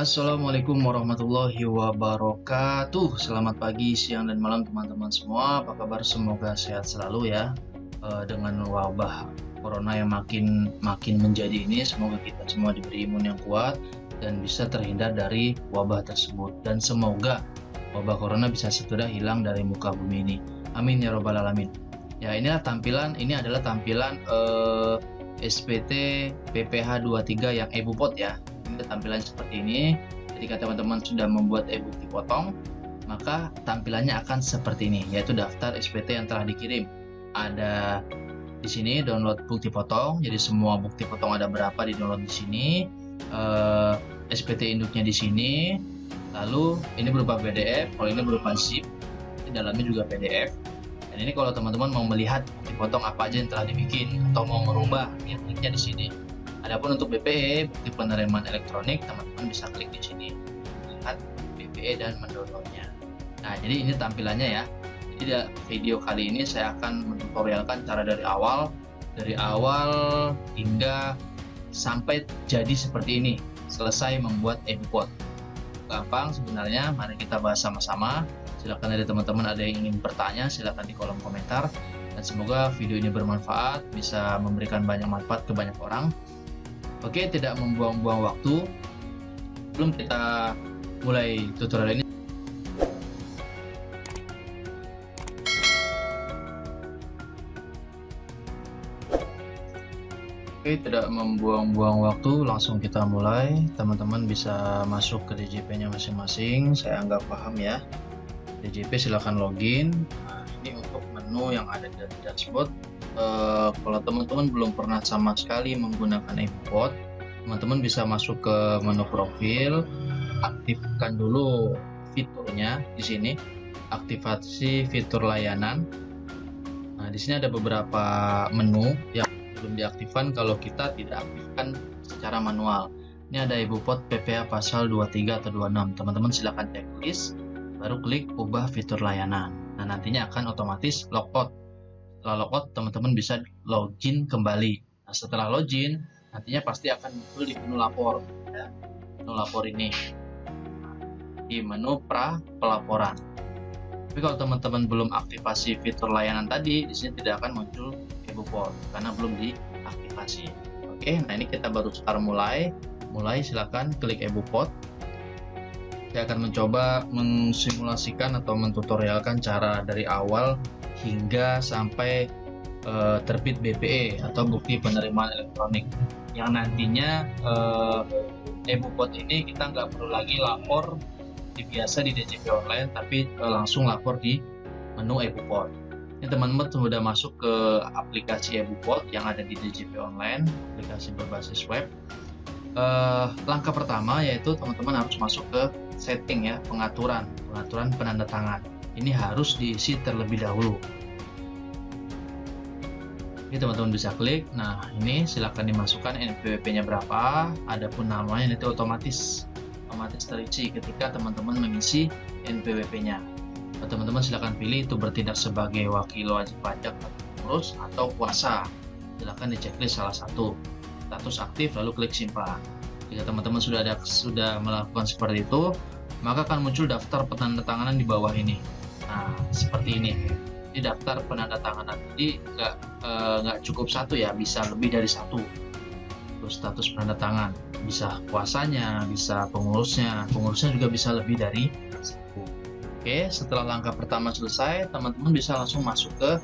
Assalamualaikum warahmatullahi wabarakatuh. Selamat pagi, siang, dan malam teman-teman semua. Apa kabar? Semoga sehat selalu ya. Dengan wabah corona yang makin menjadi ini, semoga kita semua diberi imun yang kuat dan bisa terhindar dari wabah tersebut. Dan semoga wabah corona bisa segera hilang dari muka bumi ini. Amin ya robbal alamin. Ya, ini adalah tampilan SPT PPH 23 yang e-bupot ya. Ini tampilannya seperti ini. Ketika teman-teman sudah membuat e-bukti potong, maka tampilannya akan seperti ini, yaitu daftar SPT yang telah dikirim. Ada di sini download bukti potong, jadi semua bukti potong ada berapa di download di sini. SPT induknya di sini. Lalu ini berupa PDF, kalau ini berupa zip, di dalamnya juga PDF. Dan ini kalau teman-teman mau melihat bukti potong apa aja yang telah dibikin atau mau merubah, linknya di sini. Adapun untuk BPE, bukti penerimaan elektronik, teman-teman bisa klik di sini, lihat BPE dan mendownloadnya. Nah, jadi ini tampilannya ya. Jadi video kali ini saya akan mentutorialkan cara dari awal hingga sampai jadi seperti ini, selesai membuat e-bupot. Gampang sebenarnya, mari kita bahas sama-sama. Silakan dari teman-teman ada yang ingin bertanya, silakan di kolom komentar. Dan semoga video ini bermanfaat, bisa memberikan banyak manfaat ke banyak orang. Oke, tidak membuang-buang waktu, sebelum kita mulai tutorial ini. Oke, tidak membuang-buang waktu, langsung kita mulai. Teman-teman bisa masuk ke DJP-nya masing-masing. Saya anggap paham ya. DJP silahkan login. Nah, ini untuk menu yang ada di dashboard. Kalau teman-teman belum pernah sama sekali menggunakan e-bupot, teman-teman bisa masuk ke menu profil, aktifkan dulu fiturnya di sini, aktivasi fitur layanan. Nah, di sini ada beberapa menu yang belum diaktifkan kalau kita tidak aktifkan secara manual. Ini ada e-bupot PPH pasal 23 atau 26. Teman-teman silakan checklist, baru klik ubah fitur layanan. Nah, nantinya akan otomatis logout. Setelah logout, teman-teman bisa login kembali. Nah, setelah login, nantinya pasti akan muncul di menu lapor. Ya. Menu lapor ini. Di menu pelaporan. Tapi kalau teman-teman belum aktifasi fitur layanan tadi, di sini tidak akan muncul e-bupot karena belum diaktifasi. Oke, nah ini kita baru start mulai. Silakan klik e-bupot. Saya akan mencoba mensimulasikan atau mentutorialkan cara dari awal hingga sampai terbit BPE atau bukti penerimaan elektronik, yang nantinya e-bupot ini kita nggak perlu lagi lapor biasa di DJP online, tapi langsung lapor di menu e-bupot. Ini teman-teman sudah masuk ke aplikasi e-bupot yang ada di DJP online, aplikasi berbasis web. Langkah pertama yaitu teman-teman harus masuk ke setting ya, pengaturan penandatangan. Ini harus diisi terlebih dahulu. Ini teman-teman bisa klik. Nah, ini silakan dimasukkan NPWP-nya berapa, adapun namanya itu otomatis terisi ketika teman-teman mengisi NPWP-nya. Teman-teman silakan pilih itu bertindak sebagai wakil wajib pajak atau pengurus atau kuasa. Silakan di checklist salah satu. Status aktif lalu klik simpan. Jika teman-teman sudah melakukan seperti itu, maka akan muncul daftar penandatanganan di bawah ini. Nah, seperti ini. Di daftar penandatanganan jadi nggak cukup satu ya, bisa lebih dari satu. Terus status penandatangan, bisa kuasanya, bisa pengurusnya juga bisa lebih dari satu. Oke, setelah langkah pertama selesai, teman-teman bisa langsung masuk ke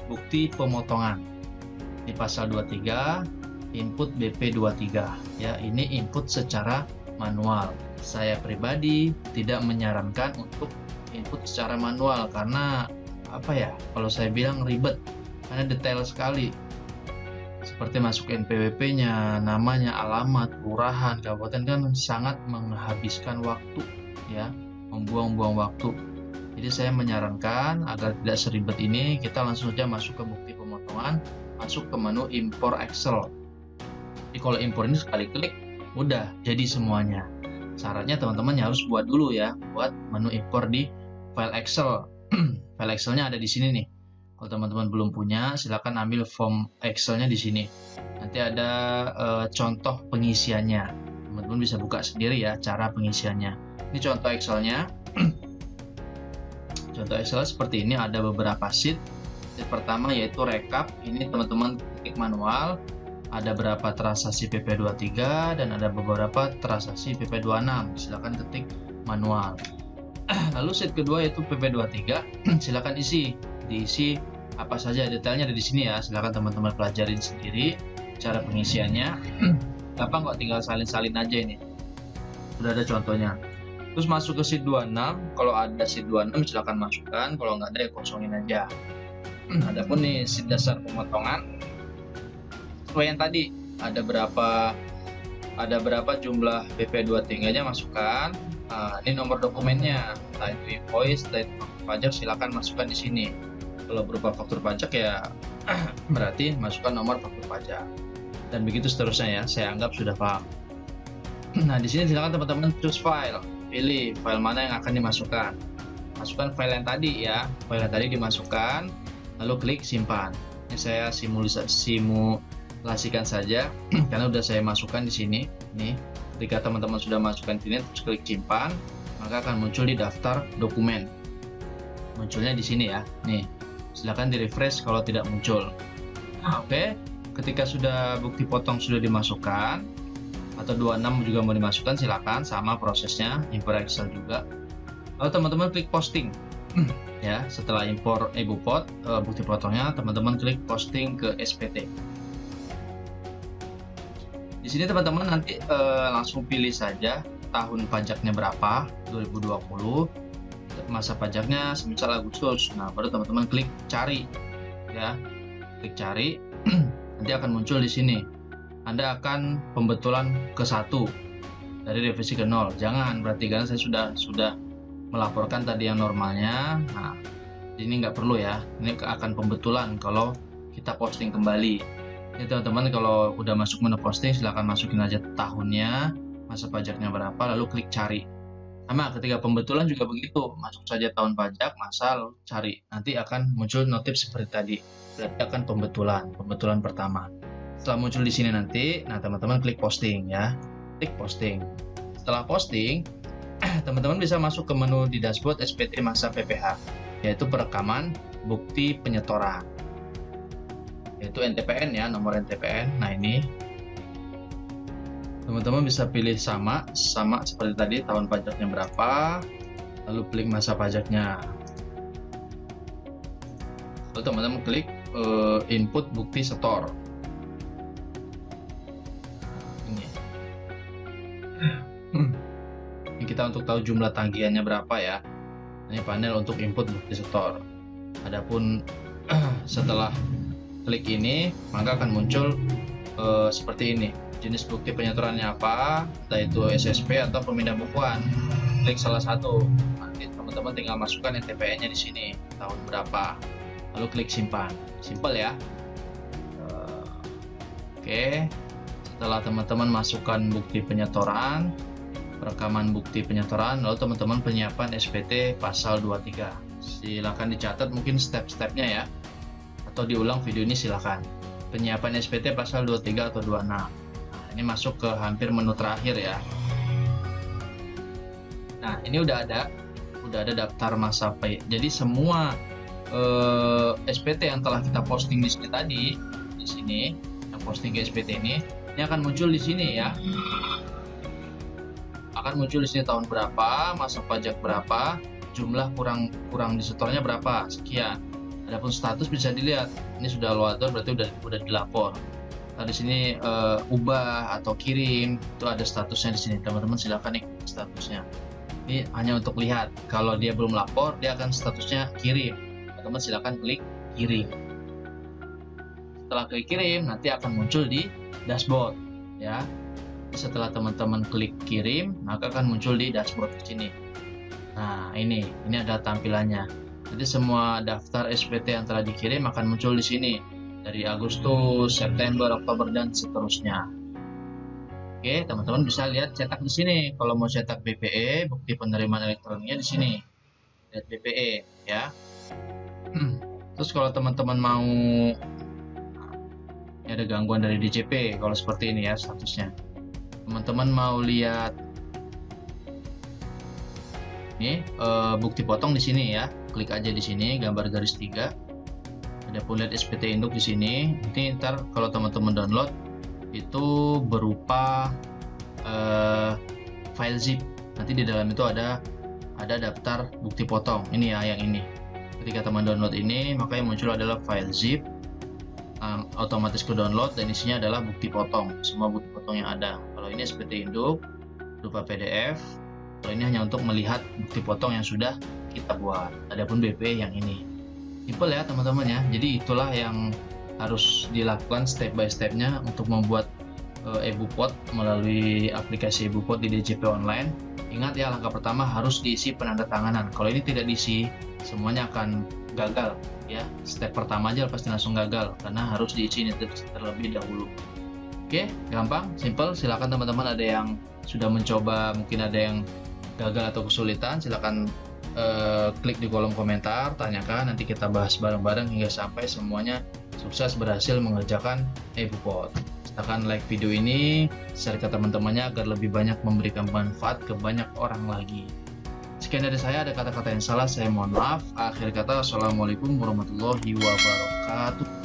bukti pemotongan di pasal 23, input BP23 ya. Ini input secara manual. Saya pribadi tidak menyarankan untuk input secara manual karena kalau saya bilang ribet, karena detail sekali. Seperti masuk NPWP-nya, namanya, alamat, kelurahan, kabupaten, kan sangat menghabiskan waktu ya, membuang-buang waktu. Jadi saya menyarankan agar tidak seribet ini, kita langsung saja masuk ke bukti pemotongan, masuk ke menu impor Excel. Jadi kalau impor ini sekali klik udah jadi semuanya. Syaratnya teman-teman harus buat dulu ya, buat menu impor di file Excel. File Excel-nya ada di sini nih. Kalau teman-teman belum punya, silakan ambil form Excel-nya di sini. Nanti ada contoh pengisiannya. Teman-teman bisa buka sendiri ya cara pengisiannya. Ini contoh Excelnya. Contoh Excel seperti ini, ada beberapa sheet. Sheet pertama yaitu rekap. Ini teman-teman klik manual. Ada berapa transaksi PP23 dan ada beberapa transaksi PP26. Silakan ketik manual. Lalu sheet kedua yaitu PP23. Silakan diisi apa saja, detailnya ada di sini ya. Silakan teman-teman pelajarin sendiri cara pengisiannya. Gampang kok, tinggal salin-salin aja ini. Sudah ada contohnya. Terus masuk ke sheet 26, kalau ada sheet 26 silahkan masukkan, kalau nggak ada ya kosongin aja. Adapun nih sheet dasar pemotongan, sesuai yang tadi, ada berapa jumlah PP23-nya masukkan. Nah, ini nomor dokumennya, entah itu invoice, entah itu faktur pajak, silahkan masukkan di sini. Kalau berupa faktur pajak ya berarti masukkan nomor faktur pajak. Dan begitu seterusnya ya, saya anggap sudah paham. Nah, di sini silakan teman-teman choose file. Pilih file mana yang akan dimasukkan. Masukkan file yang tadi ya. File yang tadi dimasukkan, lalu klik simpan. Ini saya simulasikan saja karena udah saya masukkan di sini. Nih, ketika teman-teman sudah masukkan di sini, terus klik simpan, maka akan muncul di daftar dokumen. Munculnya di sini ya. Nih, silakan di-refresh kalau tidak muncul. Oke, ketika sudah bukti potong sudah dimasukkan, atau 26 juga mau dimasukkan, silakan, sama prosesnya, import Excel juga. Lalu teman-teman klik posting. Ya, setelah impor ebupot bukti potongnya, teman-teman klik posting ke SPT. Di sini teman-teman nanti langsung pilih saja tahun pajaknya berapa, 2020, masa pajaknya semisal Agustus. Nah, baru teman-teman klik cari ya, klik cari. Nanti akan muncul di sini. Anda akan pembetulan ke 1 dari revisi ke 0. Jangan, berarti karena saya sudah melaporkan tadi yang normalnya. Nah, ini nggak perlu ya. Ini akan pembetulan kalau kita posting kembali. Ini teman-teman kalau udah masuk menu posting, silahkan masukin aja tahunnya, masa pajaknya berapa, lalu klik cari. Sama ketika pembetulan juga begitu, masuk saja tahun pajak, masa, lalu cari. Nanti akan muncul notif seperti tadi. Berarti akan pembetulan pertama. Setelah muncul di sini nanti, nah teman-teman klik posting ya, klik posting. Setelah posting, teman-teman bisa masuk ke menu di dashboard SPT masa PPH, yaitu perekaman bukti penyetoran, yaitu NTPN ya, nomor NTPN. Nah ini, teman-teman bisa pilih sama seperti tadi, tahun pajaknya berapa, lalu klik masa pajaknya. Lalu teman-teman klik input bukti setor. Ini kita untuk tahu jumlah tagihannya berapa ya. Ini panel untuk input bukti setor. Adapun setelah klik ini, maka akan muncul seperti ini. Jenis bukti penyetorannya apa, entah itu SSP atau pemindah bukuan. Klik salah satu. Nanti teman-teman tinggal masukkan NTPN-nya di sini, tahun berapa. Lalu klik simpan. Simple ya. Oke. Setelah teman-teman masukkan bukti penyetoran, rekaman bukti penyetoran, lalu teman-teman penyiapan SPT pasal 23. Silakan dicatat mungkin step-stepnya ya, atau diulang video ini silakan. Penyiapan SPT pasal 23 atau 26. Nah, ini masuk ke hampir menu terakhir ya. Nah, ini udah ada daftar masa pay. Jadi semua SPT yang telah kita posting di sini tadi, di sini yang posting ke SPT ini akan muncul di sini ya. Akan muncul di sini tahun berapa, masa pajak berapa, jumlah kurang disetornya berapa, sekian. Adapun status bisa dilihat. Ini sudah loader, berarti udah dilapor. Nah, di sini ubah atau kirim, itu ada statusnya di sini. Teman-teman silakan ikuti statusnya. Ini hanya untuk lihat. Kalau dia belum lapor, dia akan statusnya kirim. Teman-teman silakan klik kirim. Setelah klik kirim, nanti akan muncul di dashboard ya. Setelah teman-teman klik kirim, maka akan muncul di dashboard di sini. Nah, ini ada tampilannya. Jadi semua daftar SPT yang telah dikirim akan muncul di sini dari Agustus, September, Oktober dan seterusnya. Oke, teman-teman bisa lihat cetak di sini. Kalau mau cetak BPE, bukti penerimaan elektroniknya di sini. Lihat BPE ya. Terus kalau teman-teman mau, ada gangguan dari DJP kalau seperti ini ya statusnya. Teman-teman mau lihat ini bukti potong di sini ya, klik aja di sini gambar garis 3. Adapun lihat SPT induk di sini, nanti ntar kalau teman-teman download itu berupa file zip. Nanti di dalam itu ada daftar bukti potong. Ini ya, yang ini. Ketika teman download ini, maka yang muncul adalah file zip. Otomatis ke download dan isinya adalah bukti potong, semua bukti potong yang ada. Kalau ini SPT induk berupa PDF. Kalau ini hanya untuk melihat bukti potong yang sudah kita buat. Adapun BP yang ini. Simple ya teman-teman ya. Jadi itulah yang harus dilakukan step by stepnya untuk membuat EBUPOT melalui aplikasi EBUPOT di DJP Online. Ingat ya, langkah pertama harus diisi penandatanganan. Kalau ini tidak diisi, semuanya akan gagal ya. Step pertama aja pasti langsung gagal karena harus diisi terlebih dahulu. Oke, gampang, simple. Silakan teman-teman, ada yang sudah mencoba, mungkin ada yang gagal atau kesulitan, silakan klik di kolom komentar, tanyakan, nanti kita bahas bareng-bareng hingga sampai semuanya sukses berhasil mengerjakan EBUPOT. Silahkan like video ini, share ke teman-temannya agar lebih banyak memberikan manfaat ke banyak orang lagi. Sekian dari saya, ada kata-kata yang salah saya mohon maaf. Akhir kata, assalamualaikum warahmatullahi wabarakatuh.